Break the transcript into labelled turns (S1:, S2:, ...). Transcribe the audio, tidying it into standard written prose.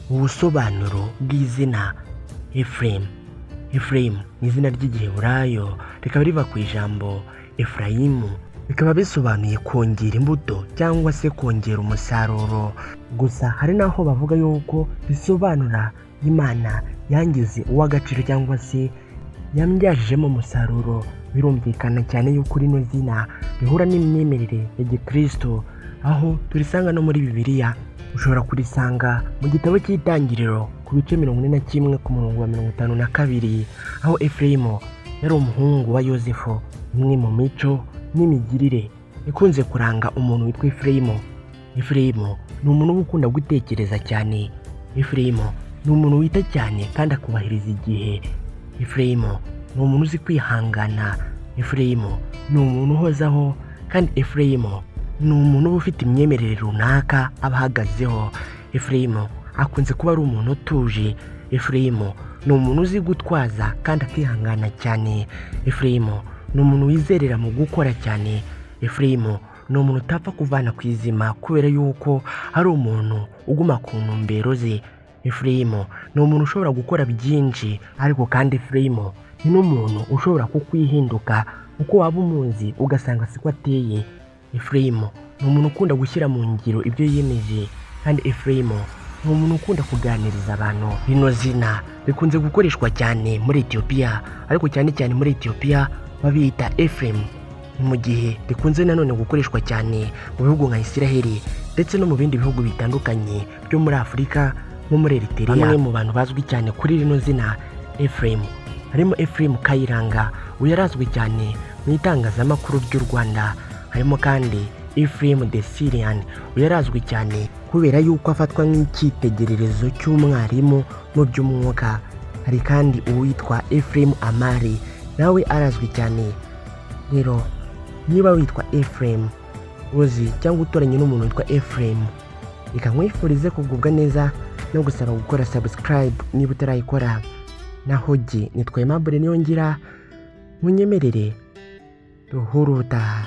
S1: ubusobanuro bw'izina Efuremu. Efuremu ni izina ry'igiheburayo rikaba riva ku ijambo Efurayimu, bikaba bisobanuye kongera imbuto cyangwa se kongera umusaruro. Gusa hari n'aho bavuga yuko bisobanura Imana yangize uw'agaciro cyangwa se yambyajijemo umusaruro. Birumvikana cyane yuko rino zina rihura n'imyemerere ya Gikristo, aho turisanga no muri Bibiliya. Ushobora kurisanga mu gitabo cy'Itangiriro ku bice 41 ku murongo wa 52, aho Efurayimu yari umuhungu wa Yozefu. Imwe mu mico n'imigirire ikunze kuranga umuntu witwa Efurayimu. Efurayimu ni umuntu uba ukunda gutekereza cyane. Efurayimu ni umuntu wita cyane kandi akubahiriza igihe. Efurayimu ni umuntu uzi kwihangana. Efurayimu ni umuntu uhozaho, kandi Efurayimu ni umuntu uba ufite imyemerere runaka aba ahagazeho. Efurayimu akunze kuba ari umuntu utuje. Efurayimu ni umuntu uzi gutwaza kandi akihangana cyane. Efurayimu ni umuntu wizerera mu gukora cyane. Efurayimu ni umuntu utapfa kuvana ku izima kubera yuko ari umuntu uguma ku ntumbero ze. Efurayimu ni umuntu ushobora gukora byinshi, ariko kandi Efurayimu ni n'umuntu ushobora kukwihinduka uko waba umuzi ugasanga siko ateye. Efurayimu ni umuntu ukunda gushyira mu ngiro ibyo yiyemeje, kandi Efurayimu ni umuntu ukunda kuganiriza abantu. Rino zina rikunze gukoreshwa cyane muri Etiyopiya, ariko cyane cyane muri Etiyopiya babita Efuremu. Ni mu gihe rikunze nanone gukoreshwa cyane mu bihugu nka Isiraheli ndetse no mu bindi bihugu bitandukanye byo muri Afurika nko muri Eritrea. Bamwe mu bantu bazwi cyane kuri rino zina Efuremu harimo Efuremu Kayiranga, uyu yarazwi cyane mu itangazamakuru ry'u Rwanda. Harimo kandi Efuremu the Syrian, uyu yarazwi cyane kubera yuko afatwa nk'icyitegererezo cy'umwarimu mu by'umwuka. Hari kandi uwitwa Efuremu Amari, nawe arazwi cyane. Rero niba witwa Efuremu uzi cyangwa utoranye n'umuntu witwa Efuremu, reka nkwifurize kugubwa neza no gusaba gukora subscribe niba utarayikora. Naho jye nitwa Aimable Niyongira, munyemerere duhure ubutaha.